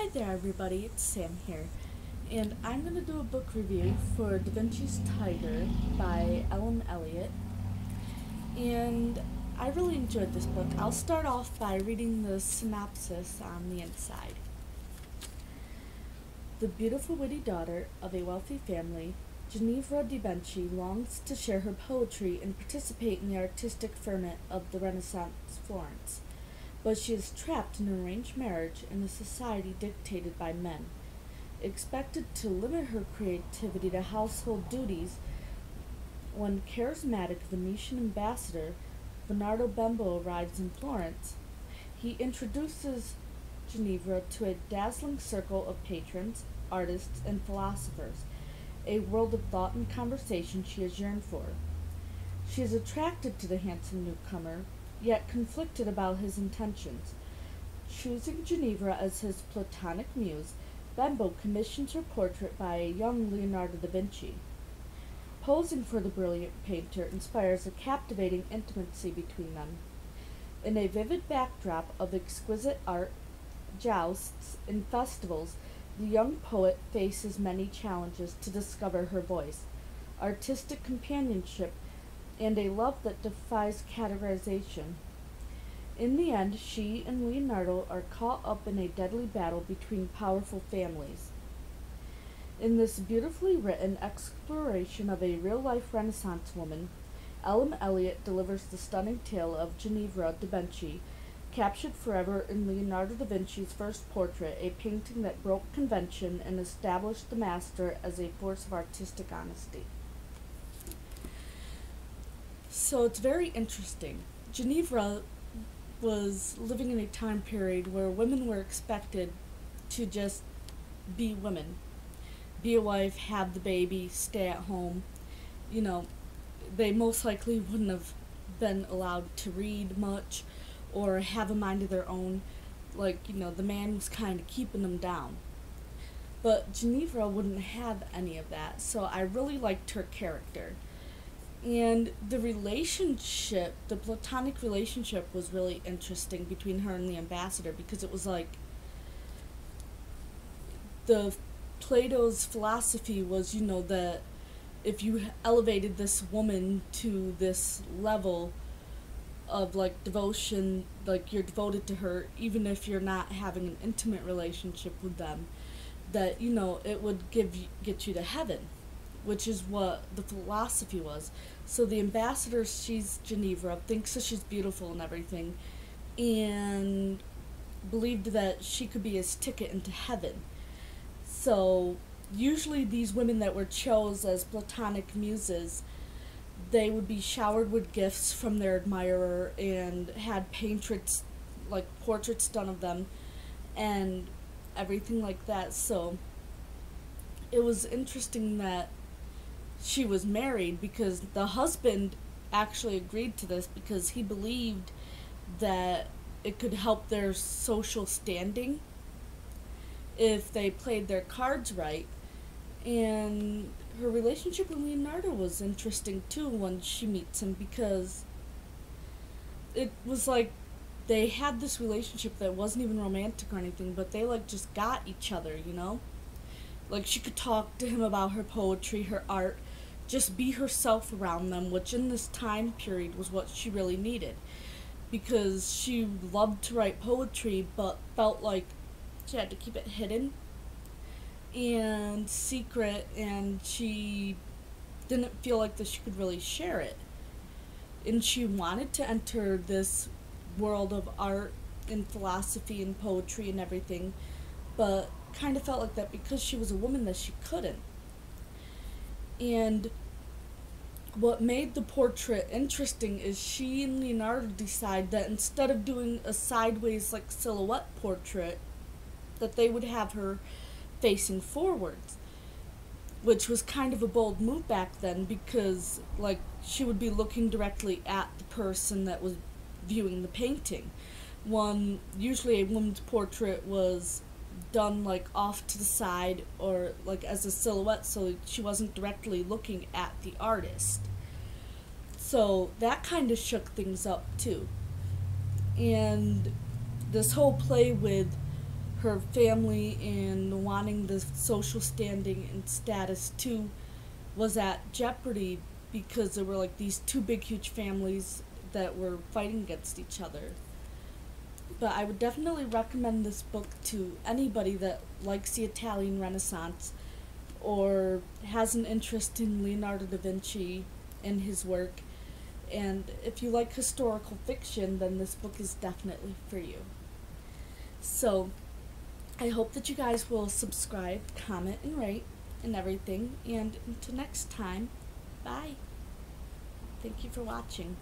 Hi there everybody, it's Sam here, and I'm going to do a book review for Da Vinci's Tiger by Elliott, and I really enjoyed this book. I'll start off by reading the synopsis on the inside. The beautiful witty daughter of a wealthy family, Ginevra de' Benci longs to share her poetry and participate in the artistic ferment of the Renaissance Florence. But she is trapped in an arranged marriage in a society dictated by men. Expected to limit her creativity to household duties, when charismatic Venetian ambassador Bernardo Bembo arrives in Florence, he introduces Ginevra to a dazzling circle of patrons, artists, and philosophers, a world of thought and conversation she has yearned for. She is attracted to the handsome newcomer, yet conflicted about his intentions. Choosing Ginevra as his platonic muse, Bembo commissions her portrait by a young Leonardo da Vinci. Posing for the brilliant painter inspires a captivating intimacy between them. In a vivid backdrop of exquisite art, jousts, and festivals, the young poet faces many challenges to discover her voice, artistic companionship, and a love that defies categorization. In the end, she and Leonardo are caught up in a deadly battle between powerful families. In this beautifully written exploration of a real-life Renaissance woman, Elliott delivers the stunning tale of Ginevra de' Benci, captured forever in Leonardo da Vinci's first portrait, a painting that broke convention and established the master as a force of artistic honesty. So it's very interesting. Ginevra was living in a time period where women were expected to just be women. Be a wife, have the baby, stay at home. They most likely wouldn't have been allowed to read much or have a mind of their own. The man was kind of keeping them down. But Ginevra wouldn't have any of that, so I really liked her character. And the relationship, the platonic relationship, was really interesting between her and the ambassador, because it was like Plato's philosophy was, that if you elevated this woman to this level of devotion, you're devoted to her, even if you're not having an intimate relationship with them, that it would get you to heaven, which is what the philosophy was. So the ambassador sees Ginevra, thinks that she's beautiful and everything, and believed that she could be his ticket into heaven. So usually these women that were chosen as platonic muses, they would be showered with gifts from their admirer and had portraits done of them and everything like that. So it was interesting that she was married, because the husband actually agreed to this because he believed that it could help their social standing if they played their cards right. And her relationship with Leonardo was interesting too when she meets him, because it was like they had this relationship that wasn't even romantic or anything, but they just got each other, she could talk to him about her poetry, her art, just be herself around them, which in this time period was what she really needed, because she loved to write poetry but felt like she had to keep it hidden and secret, and she didn't feel like that she could really share it. And she wanted to enter this world of art and philosophy and poetry and everything, but kind of felt like that because she was a woman that she couldn't. And what made the portrait interesting is she and Leonardo decide that instead of doing a sideways silhouette portrait, that they would have her facing forwards, which was kind of a bold move back then, because she would be looking directly at the person that was viewing the painting. Usually a woman's portrait was done off to the side or as a silhouette, so she wasn't directly looking at the artist. So that kind of shook things up too. And this whole play with her family and wanting the social standing and status too was at jeopardy because there were like these two big huge families that were fighting against each other. But I would definitely recommend this book to anybody that likes the Italian Renaissance or has an interest in Leonardo da Vinci and his work. And if you like historical fiction, then this book is definitely for you. So, I hope that you guys will subscribe, comment, and rate, and everything. And until next time, bye. Thank you for watching.